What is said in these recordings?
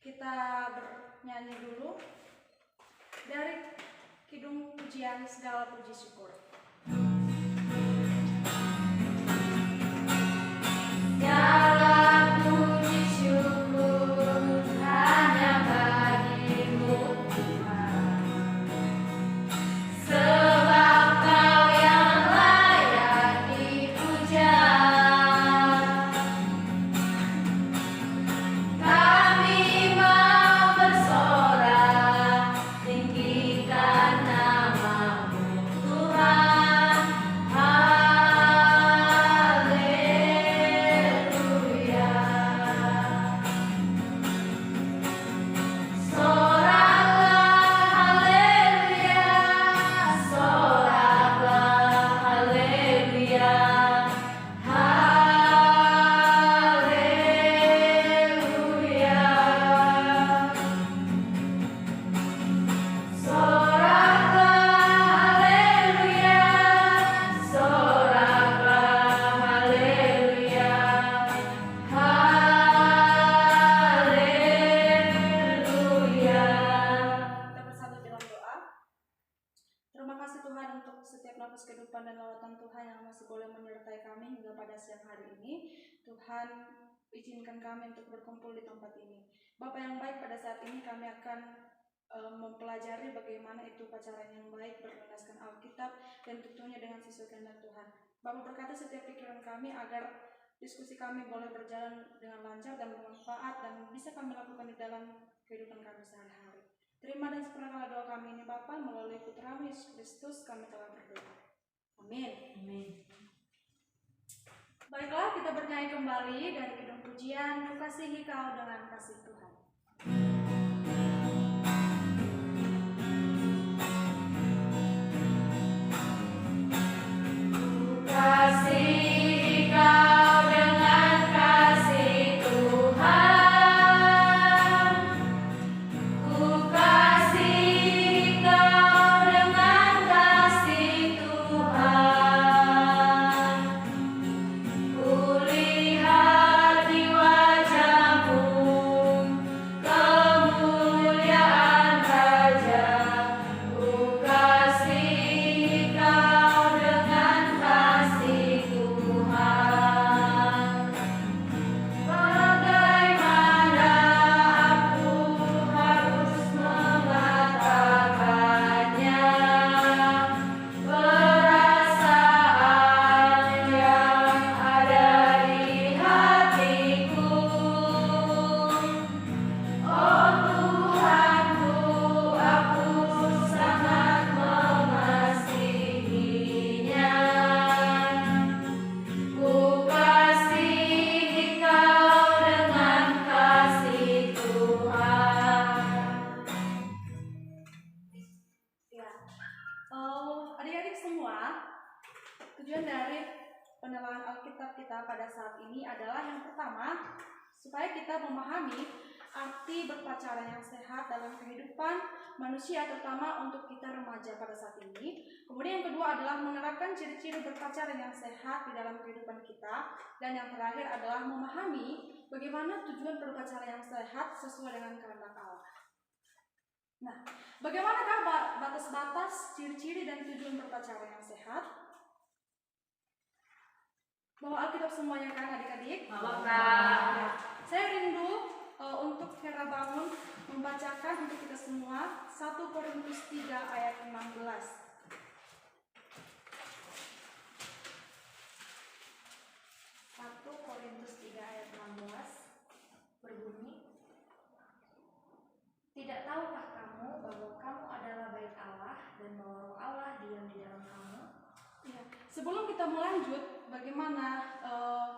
Kita bernyanyi dulu dari Kidung Pujian Segala Puji Syukur. Kehidupan dan lawatan Tuhan yang masih boleh menyertai kami hingga pada siang hari ini. Tuhan izinkan kami untuk berkumpul di tempat ini. Bapak yang baik, pada saat ini kami akan mempelajari bagaimana itu pacaran yang baik berdasarkan Alkitab dan tentunya dengan sesuai kehendak Tuhan. Bapak berkati setiap pikiran kami agar diskusi kami boleh berjalan dengan lancar dan bermanfaat dan bisa kami lakukan di dalam kehidupan kami sehari-hari. Terima dan sempurnakanlah doa kami ini Bapa, melalui Putra-Mu Yesus Kristus kami telah berdoa. Amin. Amin. Baiklah, kita bernyanyi kembali dari Kidung Pujian, Kukasihi Kau dengan Kasih Tuhan. Kukasihi Kau dengan kasih Tuhan. Kukasihi Kau dengan kasih Tuhan. Kulihat di wajah-Mu kemuliaan Raja. Kukasihi Kau dengan kasih Tuhan. Bagaimana aku harus mengatakannya? Perasaan yang ada di hatiku. Oh Tuhanku, aku sangat mengasihinya. Kukasihi Kau dengan kasih Tuhan. Ya, adik-adik semua, tujuan dari penelahan Alkitab kita pada saat ini adalah yang pertama, supaya kita memahami arti berpacaran yang sehat dalam kehidupan manusia, terutama untuk kita remaja pada saat ini. Kemudian yang kedua adalah menerapkan ciri-ciri berpacaran yang sehat di dalam kehidupan kita. Dan yang terakhir adalah memahami bagaimana tujuan berpacaran yang sehat sesuai dengan kehendak Allah. Nah, bagaimanakah batas-batas, ciri-ciri dan tujuan berpacaran yang sehat? Bawa Alkitab semuanya kan adik-adik? Bawa, Kak. Ya. Saya rindu untuk Hera bangun membacakan untuk kita semua 1 Korintus 3 ayat 16. 1 Korintus 3 ayat 16 berbunyi, tidak tahukah kamu bahwa kamu adalah bait Allah dan bahwa Roh Allah diam di dalam kamu? Ya. sebelum kita melanjut bagaimana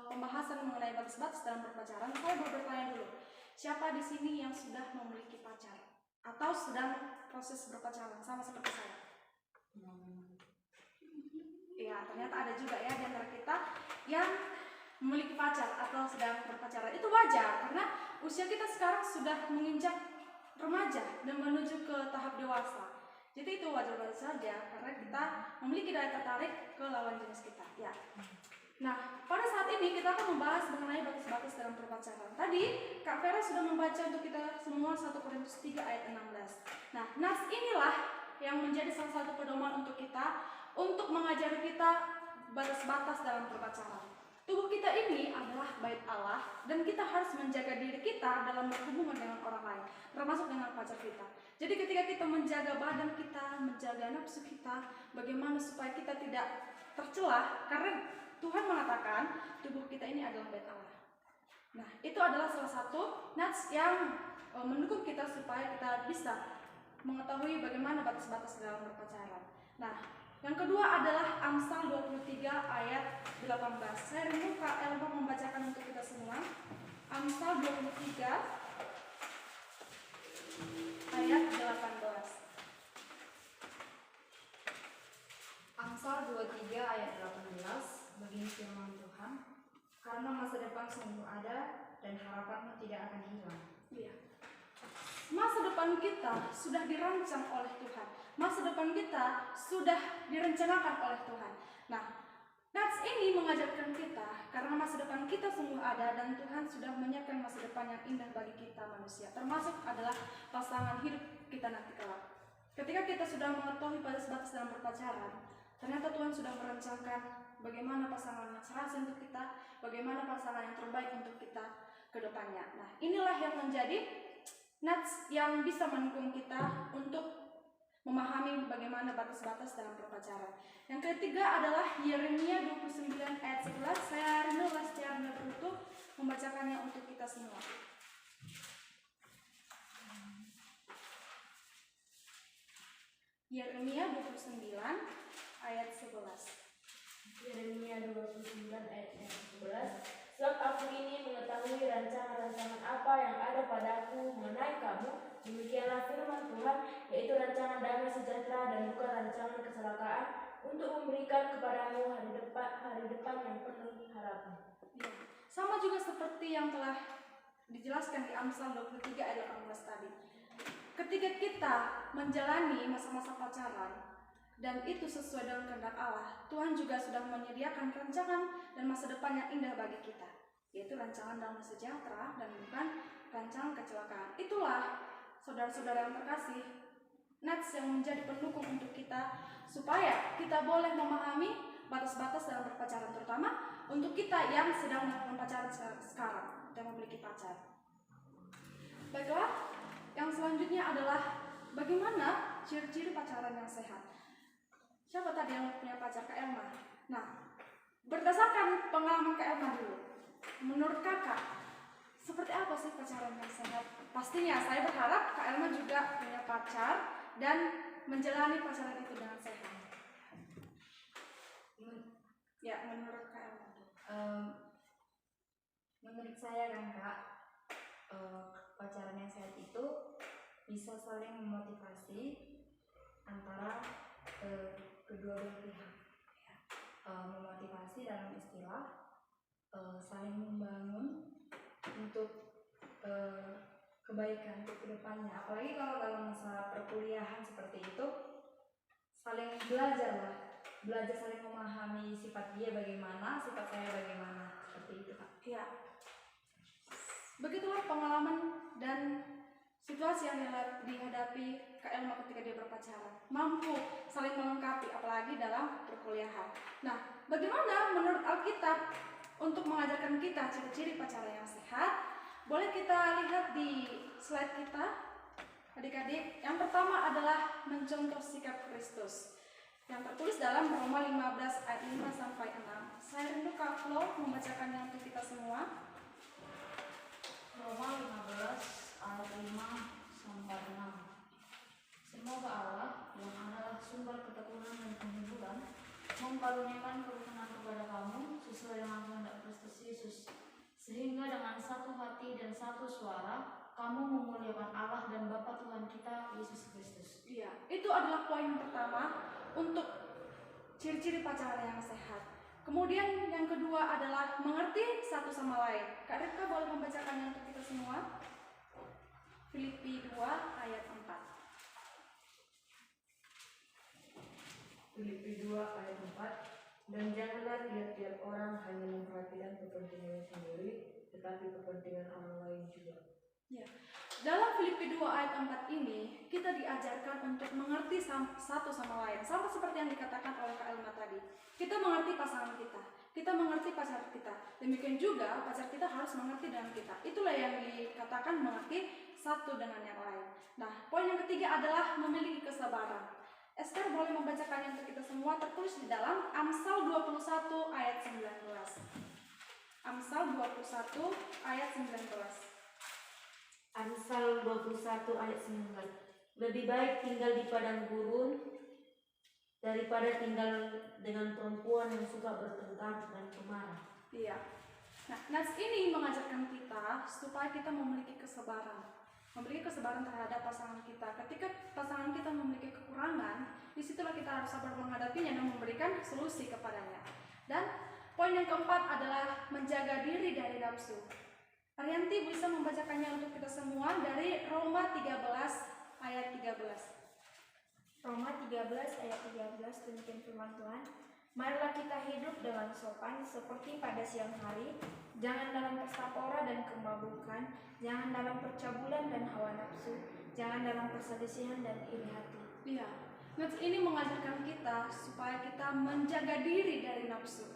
pembahasan mengenai batas-batas dalam berpacaran, saya mau bertanya dulu, siapa di sini yang sudah memiliki pacar atau sedang proses berpacaran sama seperti saya? Ya, ternyata ada juga ya di antara kita yang memiliki pacar atau sedang berpacaran. Itu wajar karena usia kita sekarang sudah menginjak remaja dan menuju ke tahap dewasa. Jadi itu wajar-wajar saja karena kita memiliki daya tertarik ke lawan jenis kita. Ya. Nah, pada saat ini kita akan membahas mengenai batas-batas dalam berpacaran. Tadi Kak Vera sudah membaca untuk kita semua 1 Korintus 3 ayat 16. Nah, nas inilah yang menjadi salah satu pedoman untuk kita untuk mengajari kita batas-batas dalam berpacaran. Tubuh kita ini adalah bait Allah dan kita harus menjaga diri kita dalam berhubungan dengan orang lain, termasuk dengan pacar kita. Jadi ketika kita menjaga badan kita, menjaga nafsu kita, bagaimana supaya kita tidak tercelah, karena Tuhan mengatakan tubuh kita ini adalah bait Allah. Nah, itu adalah salah satu nats yang mendukung kita supaya kita bisa mengetahui bagaimana batas-batas dalam berpacaran. Nah, yang kedua adalah Amsal 23 ayat 18. Saya rindu Kak Elma membacakan untuk kita semua. Amsal 23 ayat 18. Amsal 23 ayat 18. Begini firman Tuhan, karena masa depan sungguh ada dan harapanmu tidak akan hilang. Iya. Masa depan kita sudah dirancang oleh Tuhan. Masa depan kita sudah direncanakan oleh Tuhan. Nah, nats ini mengajarkan kita karena masa depan kita sungguh ada dan Tuhan sudah menyiapkan masa depan yang indah bagi kita manusia. Termasuk adalah pasangan hidup kita nanti kelak. Ketika kita sudah mengetahui batas-batas dalam berpacaran, ternyata Tuhan sudah merencanakan bagaimana pasangan yang serasi untuk kita, bagaimana pasangan yang terbaik untuk kita ke depannya. Nah, inilah yang menjadi nats yang bisa mendukung kita untuk memahami bagaimana batas-batas dalam berpacaran. Yang ketiga adalah Yeremia 29 ayat 11. Saya rindulah secara berutuh membacakannya untuk kita semua. Yeremia 29 ayat 11. Yeremia 29 ayat 11. Sebab aku ini mengetahui rancangan-rancangan apa yang ada padaku mengenai kamu, demikianlah firman Tuhan, yaitu rancangan damai sejahtera dan bukan rancangan kecelakaan, untuk memberikan kepadamu hari depan yang penuh harapan. Ya. Sama juga seperti yang telah dijelaskan di Amsal 23 ayat 18 tadi. Ketika kita menjalani masa-masa pacaran dan itu sesuai dengan kehendak Allah, Tuhan juga sudah menyediakan rancangan dan masa depan yang indah bagi kita, yaitu rancangan damai sejahtera dan bukan rancangan kecelakaan. Itulah saudara-saudara yang terkasih, nats yang menjadi pendukung untuk kita supaya kita boleh memahami batas-batas dalam berpacaran, terutama untuk kita yang sedang melakukan pacaran sekarang dan memiliki pacar. Baiklah, yang selanjutnya adalah bagaimana ciri-ciri pacaran yang sehat. Siapa tadi yang punya pacar? Kak Elma. Nah, berdasarkan pengalaman Kak Elma dulu, menurut kakak, seperti apa sih pacaran yang sehat? Pastinya saya berharap Kak Elma juga punya pacar dan menjalani pacaran itu dengan sehat. Ya, menurut Kak Elma. Menurut saya kan Kak, pacaran yang sehat itu bisa saling memotivasi antara kedua belah pihak. Memotivasi dalam istilah saling membangun untuk kebaikan untuk kedepannya. Apalagi kalau dalam masa perkuliahan seperti itu, saling belajar saling memahami sifat dia bagaimana, sifat saya bagaimana, seperti itu Kak. Ya, begitulah pengalaman dan situasi yang dihadapi Kak Elma ketika dia berpacaran, mampu saling melengkapi apalagi dalam perkuliahan. Nah, bagaimana menurut Alkitab untuk mengajarkan kita ciri-ciri pacaran yang sehat? Boleh kita lihat di slide kita, adik-adik. Yang pertama adalah mencontoh sikap Kristus yang tertulis dalam Roma 15 ayat 5 sampai 6. Saya rindu Kak Flo membacakannya untuk kita semua. Roma 15 ayat 5 sampai 6. Semoga Allah yang adalah sumber ketekunan dan penghiburan memkaruniakan kerukunan kepada kamu sesuai dengan kehendak Kristus Yesus, sehingga dengan satu hati dan satu suara kamu memuliakan Allah dan Bapa Tuhan kita Yesus Kristus. Iya, itu adalah poin yang pertama untuk ciri-ciri pacaran yang sehat. Kemudian yang kedua adalah mengerti satu sama lain. Kak Rika boleh membacakannya untuk kita semua? Filipi 2 ayat 4. Filipi 2 ayat 4. Dan janganlah tiap-tiap orang hanya memperhatikan kepentingan sendiri, tetapi kepentingan orang lain juga. Ya. Dalam Filipi 2 ayat 4 ini, kita diajarkan untuk mengerti satu sama lain. Sama seperti yang dikatakan oleh Kak Elma tadi. Kita mengerti pasangan kita mengerti pacar kita. Demikian juga pacar kita harus mengerti dengan kita. Itulah yang dikatakan mengerti satu dengan yang lain. Nah, poin yang ketiga adalah memiliki kesabaran. Esther boleh membacakannya untuk kita semua, tertulis di dalam Amsal 21 ayat 19. Amsal 21 ayat 19. Amsal 21 ayat 19. Lebih baik tinggal di padang gurun daripada tinggal dengan perempuan yang suka bertengkar dan pemarah. Iya. Nah, nas ini mengajarkan kita supaya kita memiliki kesabaran. Memiliki kesabaran terhadap pasangan kita. Ketika pasangan kita memiliki kekurangan, disitulah kita harus sabar menghadapinya dan memberikan solusi kepadanya. Dan poin yang keempat adalah menjaga diri dari nafsu. Arianti bisa membacakannya untuk kita semua dari Roma 13 ayat 13. Roma 13 ayat 13 demikian firman Tuhan. Marilah kita hidup dengan sopan seperti pada siang hari, jangan dalam pesta pora dan kemabukan, jangan dalam percabulan dan hawa nafsu, jangan dalam perselisihan dan iri hati. Iya, nats ini mengajarkan kita supaya kita menjaga diri dari nafsu.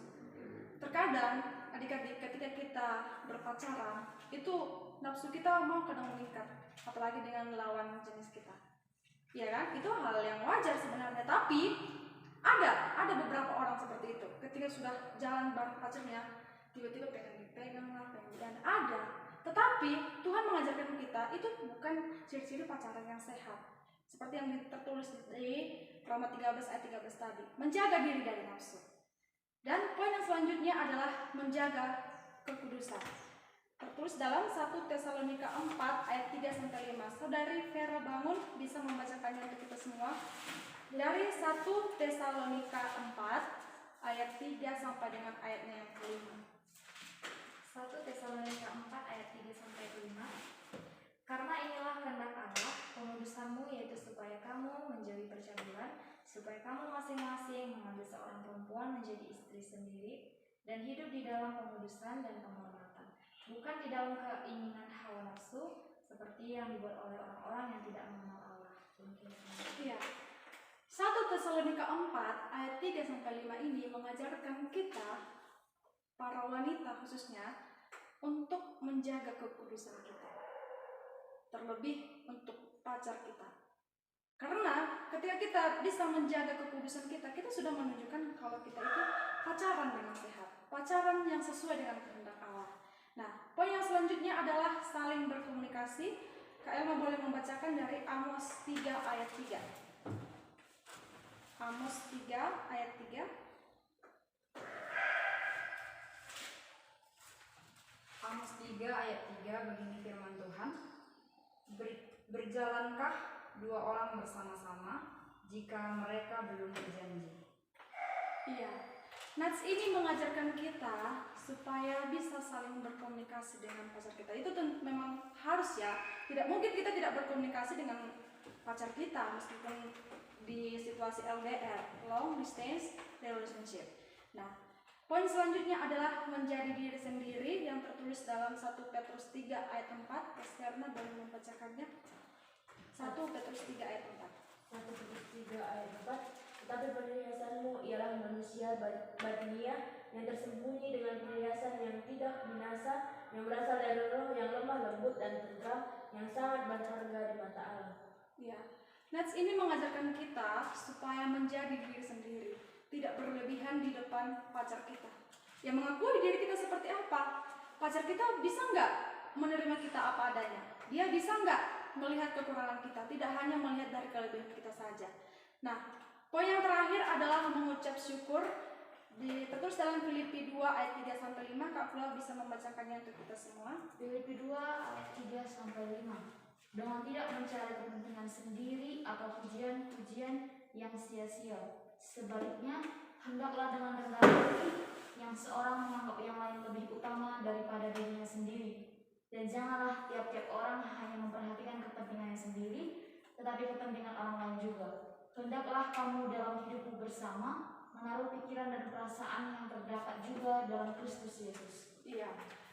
Terkadang adik-adik ketika kita berpacaran, itu nafsu kita mau kadang meningkat, apalagi dengan lawan jenis kita. Ya kan? Itu hal yang wajar sebenarnya, tapi ada beberapa orang seperti itu. Ketika sudah jalan bareng pacarnya, tiba-tiba pengen dipegang lah, dan ada. Tetapi Tuhan mengajarkan kita itu bukan ciri-ciri pacaran yang sehat. Seperti yang tertulis di Roma 13 ayat 13 tadi, menjaga diri dari nafsu. Dan poin yang selanjutnya adalah menjaga kekudusan. Tertulis dalam 1 Tesalonika 4 ayat 3-5. Saudari Vera Bangun bisa membacakannya untuk kita semua. Dari 1 Tesalonika 4 ayat 3 sampai dengan ayatnya yang kelima. 1 Tesalonika 4 ayat 3-5. Karena inilah kehendak Allah, pengudusanmu, yaitu supaya kamu menjauhi percabulan, supaya kamu masing-masing mengambil seorang perempuan menjadi istri sendiri dan hidup di dalam pengudusan dan penghormatan, bukan di dalam keinginan hawa nafsu seperti yang dibuat oleh orang-orang yang tidak mengenal Allah. Iya. 1 Tesalonika 4 ayat 3-5 ini mengajarkan kita, para wanita khususnya, untuk menjaga kekudusan kita, terlebih untuk pacar kita. Karena ketika kita bisa menjaga kekudusan kita, kita sudah menunjukkan kalau kita itu pacaran dengan sehat, pacaran yang sesuai dengan kehendak Allah. Nah, poin yang selanjutnya adalah saling berkomunikasi. Kak Elma boleh membacakan dari Amos 3 ayat 3. Amos 3 ayat 3. Amos 3 ayat 3, begini firman Tuhan. Berjalankah dua orang bersama-sama jika mereka belum berjanji? Iya, Nats ini mengajarkan kita supaya bisa saling berkomunikasi dengan pacar kita. Itu memang harus ya. Tidak mungkin kita tidak berkomunikasi dengan pacar kita meskipun di situasi LDR, long distance relationship. Nah, poin selanjutnya adalah menjadi diri sendiri yang tertulis dalam 1 Petrus 3 ayat 4. Karena boleh membacakannya. 1 Petrus 3 ayat 4. 1 Petrus 3 ayat 4. Tetapi perhiasanmu ialah manusia batiniah yang tersembunyi dengan perhiasan yang tidak binasa, yang berasal dari roh yang lemah lembut dan tentram, yang sangat berharga di mata Allah. Ya, Nats ini mengajarkan kita supaya menjadi diri sendiri, tidak berlebihan di depan pacar kita. Yang mengakui diri kita seperti apa? Pacar kita bisa nggak menerima kita apa adanya? Dia bisa nggak melihat kekurangan kita? Tidak hanya melihat dari kelebihan kita saja. Nah, Poin yang terakhir adalah mengucap syukur. Tertulis dalam Filipi 2 ayat 3-5. Kak Flo bisa membacakannya untuk kita semua. Filipi 2 ayat 3-5. Dengan tidak mencari kepentingan sendiri atau pujian-pujian yang sia-sia. Sebaliknya, hendaklah dengan rendah hati yang seorang menganggap yang lain lebih utama daripada dirinya sendiri. Dan janganlah tiap-tiap orang hanya memperhatikan kepentingannya sendiri, tetapi kepentingan orang lain juga. Hendaklah kamu dalam hidupmu bersama menaruh pikiran dan perasaan yang terdapat juga dalam Kristus Yesus. Iya,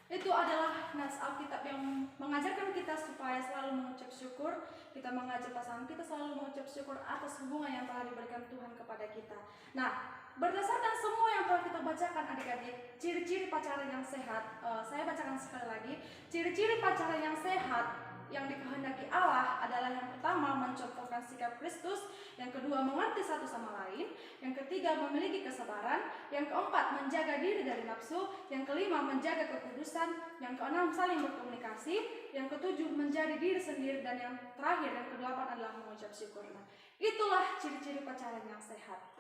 itu adalah nas Alkitab yang mengajarkan kita supaya selalu mengucap syukur. Kita mengajak pasangan kita selalu mengucap syukur atas hubungan yang telah diberikan Tuhan kepada kita. Nah, berdasarkan semua yang telah kita bacakan adik-adik, ciri-ciri pacaran yang sehat, saya bacakan sekali lagi. Ciri-ciri pacaran yang sehat yang dikehendaki Allah adalah yang pertama mencontohkan sikap Kristus, yang kedua mengerti satu sama lain, yang ketiga memiliki kesabaran, yang keempat menjaga diri dari nafsu, yang kelima menjaga kekudusan, yang keenam saling berkomunikasi, yang ketujuh menjadi diri sendiri, dan yang terakhir yang kedelapan adalah mengucap syukur. Nah, itulah ciri-ciri pacaran yang sehat.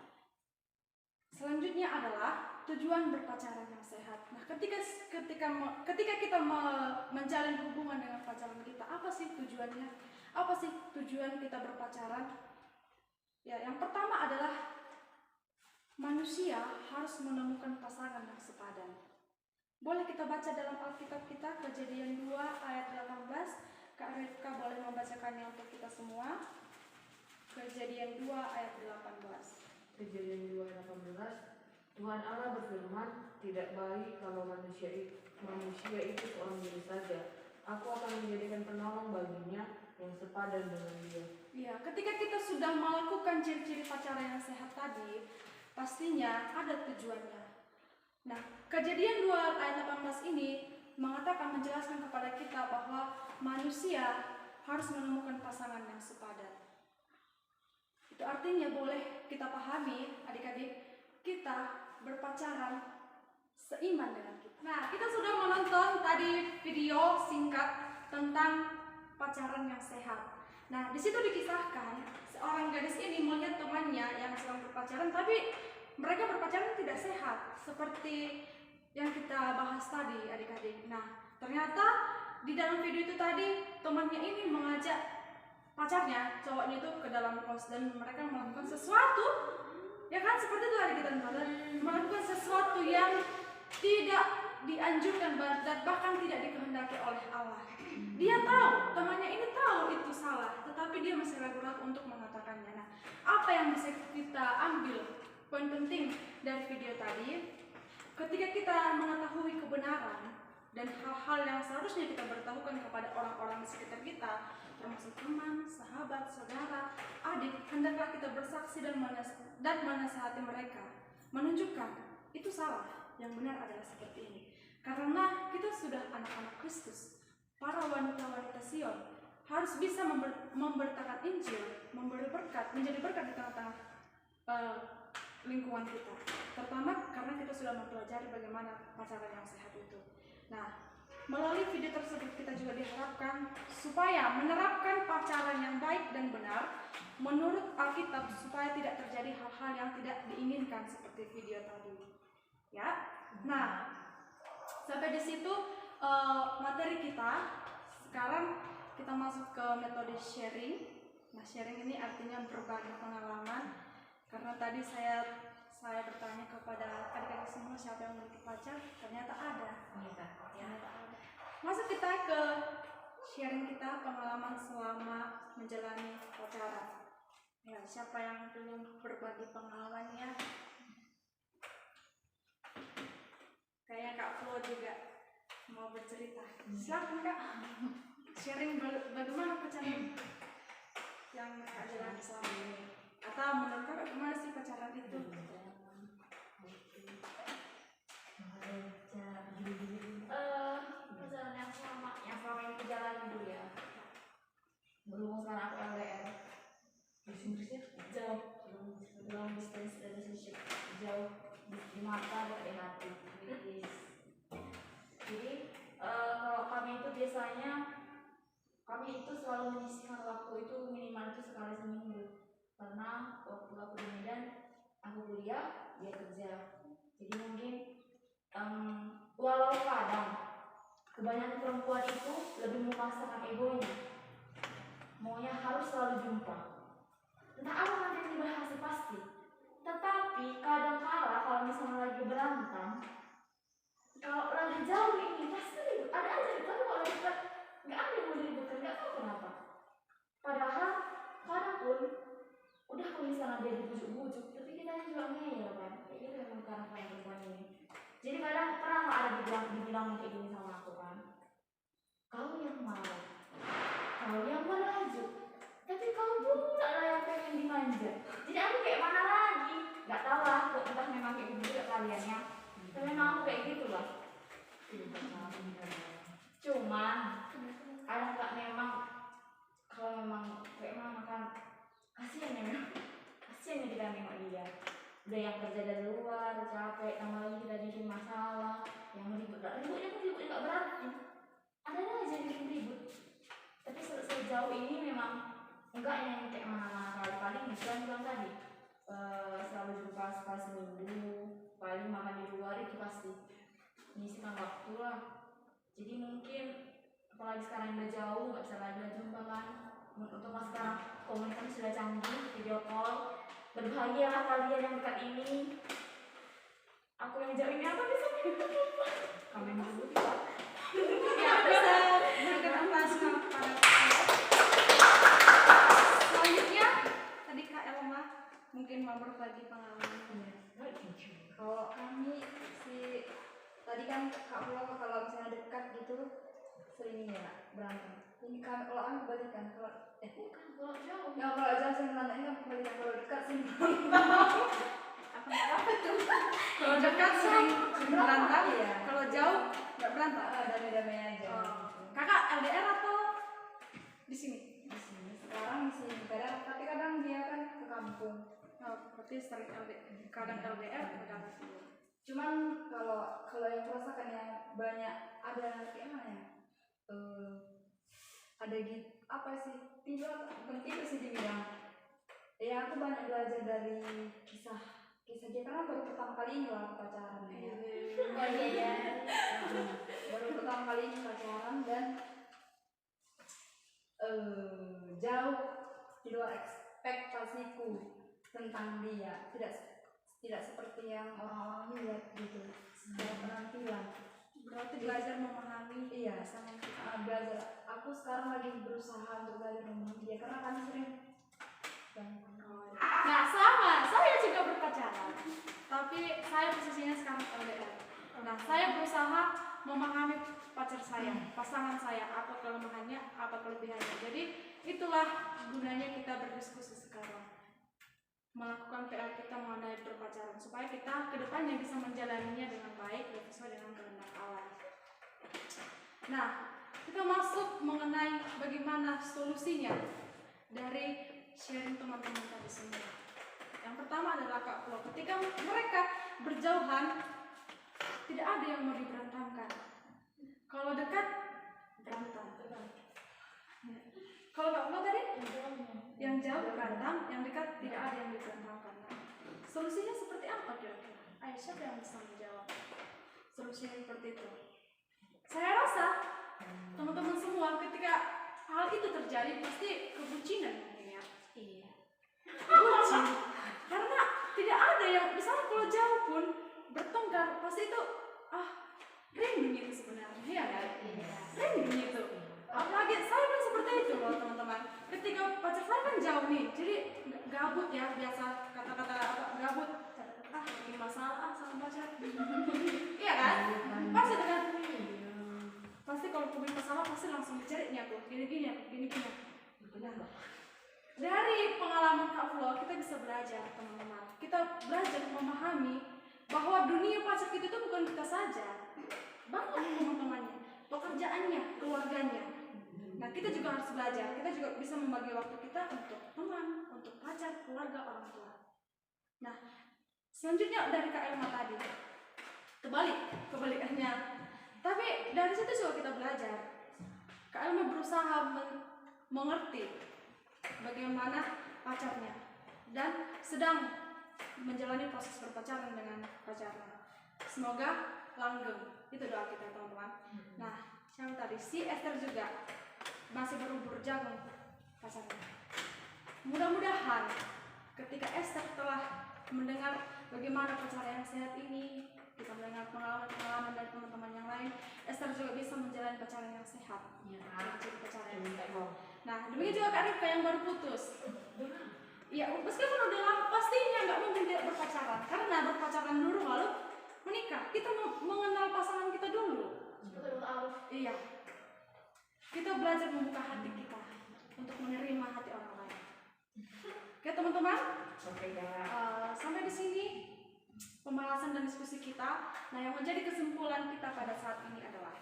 Selanjutnya adalah tujuan berpacaran yang sehat. Nah, ketika kita menjalin hubungan dengan pasangan kita, apa sih tujuannya? Apa sih tujuan kita berpacaran? Ya, yang pertama adalah manusia harus menemukan pasangan yang sepadan. Boleh kita baca dalam Alkitab kita, Kejadian 2 ayat 18. Kak Rifka boleh membacakannya untuk kita semua. Kejadian 2 ayat 18. Kejadian 2 ayat 18. Tuhan Allah berfirman, tidak baik kalau manusia itu seorang diri saja. Aku akan menjadikan penolong baginya yang sepadan dengan dia. Ya, ketika kita sudah melakukan ciri-ciri pacaran yang sehat tadi, pastinya ada tujuannya. Nah, Kejadian 2 ayat 18 ini mengatakan, menjelaskan kepada kita bahwa manusia harus menemukan pasangan yang sepadan. Itu artinya boleh kita pahami, adik-adik, kita berpacaran seiman dengan kita. Nah, kita sudah menonton tadi video singkat tentang pacaran yang sehat. Nah, di situ dikisahkan seorang gadis ini melihat temannya yang sedang berpacaran, tapi mereka berpacaran tidak sehat, seperti yang kita bahas tadi, adik-adik. Nah, ternyata di dalam video itu tadi temannya ini mengajak pacarnya, cowoknya itu ke dalam kos, dan mereka melakukan sesuatu, ya kan, seperti itu adik kita nonton, melakukan sesuatu yang tidak dianjurkan dan bahkan tidak dikehendaki oleh Allah. Dia tahu, temannya ini tahu itu salah, tetapi dia masih ragu-ragu untuk mengatakannya. Nah, apa yang bisa kita ambil poin penting dari video tadi? Ketika kita mengetahui kebenaran dan hal-hal yang seharusnya kita beritahukan kepada orang-orang di sekitar kita, termasuk teman, sahabat, saudara, adik, hendaklah kita bersaksi dan menasihati mereka, menunjukkan itu salah, yang benar adalah seperti ini. Karena kita sudah anak-anak Kristus, para wanita-wanita Sion harus bisa memberitakan Injil, memberi berkat, menjadi berkat di tengah-tengah lingkungan kita. Terutama karena kita sudah mempelajari bagaimana pacaran yang sehat itu. Nah, melalui video tersebut kita juga diharapkan supaya menerapkan pacaran yang baik dan benar menurut Alkitab, supaya tidak terjadi hal-hal yang tidak diinginkan seperti video tadi. Ya. Nah, sampai di situ materi kita. Sekarang kita masuk ke metode sharing. Nah, sharing ini artinya berbagi pengalaman. Karena tadi saya bertanya kepada adik-adik semua siapa yang memiliki pacar, ternyata ada. Ternyata ada. Masuk kita ke sharing kita, pengalaman selama menjalani pacaran. Ya, siapa yang belum berbagi pengalamannya? Kayaknya Kak Flo juga mau bercerita. Silakan Kak. Sharing bagaimana pacaran yang Kak jalani selama ini. Atau menurut Kakak gimana sih pacaran itu? Pacaran yang selama ini berjalan dulu ya. Berhubung sekarang aku LDR. Jauh, long distance relationship, jauh di mata dan di hati. Jadi kalau kami itu biasanya, kami itu selalu menyisihkan waktu itu minimal itu sekali seminggu. karena waktu aku di Medan aku kuliah dia kerja. Jadi mungkin walau kadang kebanyakan perempuan itu lebih memaksakan egonya, maunya harus selalu jumpa. Entah apa nanti yang dibahas pasti. Tetapi kadang kala kalau misalnya lagi berantem, kalau lagi jauh ini pasti ribut. Ada aja gitu, tapi kalau lagi dekat nggak ada yang mau diributkan, nggak tahu kenapa. Padahal kadang pun udah kalau misalnya dia dibujuk-bujuk, tapi kita juga ngeyel kan. Kayak gitu memang karena perempuan ini. Jadi kadang pernah nggak ada dibilang kayak gini sama aku kan, kau yang mau, kau yang merajuk, tapi kau pula lah yang pengen dimanja. Jadi aku kayak mana lagi? Nggak tahu lah, entah memang kayak gitu juga kalian ya. Tapi memang aku kayak gitu lah. Cuman ada nggak memang kalau memang kayak mama kan kasihan ya memang, kasihan ya kita nengok dia. Udah yang kerja dari luar, capek, tambah lagi kita bikin masalah, yang ribut nggak berarti. Ada aja yang bikin ribut. Tapi sejauh ini memang enggak yang kayak mana-mana kali. Paling bilang tadi selalu jumpa sekali seminggu, paling makan di luar itu pasti mengisikan waktu lah. Jadi mungkin apalagi sekarang udah jauh nggak bisa lagi jumpa kan. Untuk mas sekarang komunikasi sudah canggih, video call. Berbahagialah kalian yang dekat ini. Aku yang jauh ini apa bisa komen dulu Ya, bisa berikan atas kepada selanjutnya tadi Kak Elma mungkin mau berbagi pengalaman. Kalau kami sih tadi kan Kak Pulau kalau misalnya dekat gitu sering ya berantem. Ini kami kalau kami kebalikan kalau bukan kalau jauh. ya kalau jauh sering berantem ini kan kebalikan, kalau dekat sering Apa tuh? Kalau dekat sering berantem, ya. kalau jauh nggak berantem. Damai-damai aja. Kakak LDR atau di sini? Di sini sekarang di sini kadang, tapi kadang dia kan ke kampung. Oh, berarti sering kadang LDR, kadang Cuman kalau yang merasakan yang banyak ada kayak mana ya? Ada gitu apa sih? Bukan tiba sih dibilang. Ya aku banyak belajar dari kisah dia karena baru pertama kali ini lah aku pacaran ya. Oh iya. Baru pertama kali ini pacaran dan jauh di luar ekspektasiku tentang dia, tidak seperti yang orang-orang lihat gitu secara penampilan. berarti belajar memahami. Iya, sama belajar. Aku sekarang lagi berusaha untuk belajar memahami dia karena kami sering Nah sama, saya juga berpacaran, tapi saya posisinya sekarang LDR. Nah saya berusaha memahami pacar saya, pasangan saya, apa kelemahannya, apa kelebihannya. Jadi itulah gunanya kita berdiskusi sekarang, melakukan PR kita mengenai berpacaran supaya kita kedepannya bisa menjalaninya dengan baik dan sesuai dengan kehendak Allah. Nah kita masuk mengenai bagaimana solusinya dari sharing teman-teman tadi semua. Yang pertama adalah Kak Flo, ketika mereka berjauhan tidak ada yang mau diberantamkan. Kalau dekat berantem. Kalau Kak Flo tadi yang jauh berantem, yang dekat tidak ada yang diberantamkan. Solusinya seperti apa kira-kira? Ayo siapa yang bisa menjawab solusinya seperti itu? Saya rasa teman-teman semua ketika hal itu terjadi pasti kebucinan mungkin ya. Iya. Bucin. Karena tidak ada yang misalnya kalau jauh pun bertengkar pasti itu rindu itu sebenarnya ya kan? Rindu itu. Apalagi saya kan seperti itu loh teman-teman. Ketika pacar saya kan jauh nih, jadi gabut ya biasa kata-kata gabut. Bikin masalah sama pacar. Iya kan? Pasti dengan pasti kalau punya masalah pasti langsung dicari nih aku gini. Dari pengalaman Kak Flo kita bisa belajar teman-teman. Kita belajar memahami bahwa dunia pacar kita itu bukan kita saja, banyak teman-temannya, pekerjaannya, keluarganya. Nah kita juga harus belajar. Kita juga bisa membagi waktu kita untuk teman, untuk pacar, keluarga, orang tua. Nah selanjutnya dari Kak Elma tadi kebalikannya. Tapi dari situ juga kita belajar. Kak Elma berusaha mengerti bagaimana pacarnya. dan sedang menjalani proses berpacaran dengan pacarnya. Semoga langgeng. Itu doa kita teman-teman. Nah, yang tadi si Esther juga masih berumur jagung pacarnya. Mudah-mudahan ketika Esther telah mendengar bagaimana pacaran yang sehat ini, kita mendengar pengalaman-pengalaman dari teman-teman yang lain, Esther juga bisa menjalani pacaran yang sehat. Jadi pacaran yang sehat. Nah, demikian juga Kak Rifka yang baru putus. Ya, meskipun udah lama, pastinya nggak mungkin tidak berpacaran, karena berpacaran dulu lalu menikah. Kita mengenal pasangan kita dulu. Iya. Kita belajar membuka hati kita untuk menerima hati orang lain. Oke teman-teman. Sampai di sini pembahasan dan diskusi kita. Nah, yang menjadi kesimpulan kita pada saat ini adalah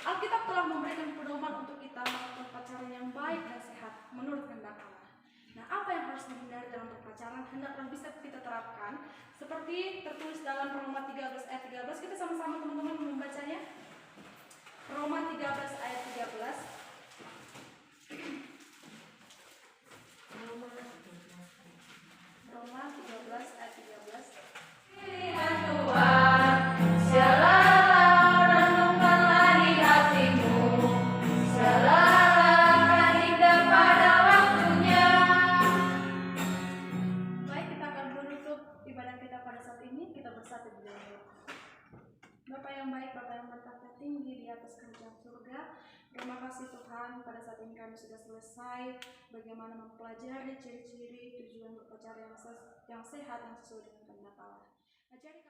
Alkitab telah memberikan pedoman untuk kita melakukan pacaran yang baik dan sehat menurut kehendak Allah. Nah, apa yang harus dihindari dalam berpacaran hendaklah bisa kita terapkan seperti tertulis dalam Roma 13 ayat 13. Kita sama-sama teman-teman membacanya. Roma 13 ayat 13. Roma 13 ayat 13. Firman Tuhan, selalu renungkanlah di hatimu, selalu indah pada waktunya. Baik, kita akan menutup ibadah kita pada saat ini. Kita bersatu di dalam doa. Bapa yang baik, Bapa yang bertata tinggi di atas kerajaan surga, terima kasih Tuhan, pada saat ini kami sudah selesai bagaimana mempelajari ciri-ciri tujuan berpacaran yang sehat yang sesuai dengan kehendak Allah. Ajari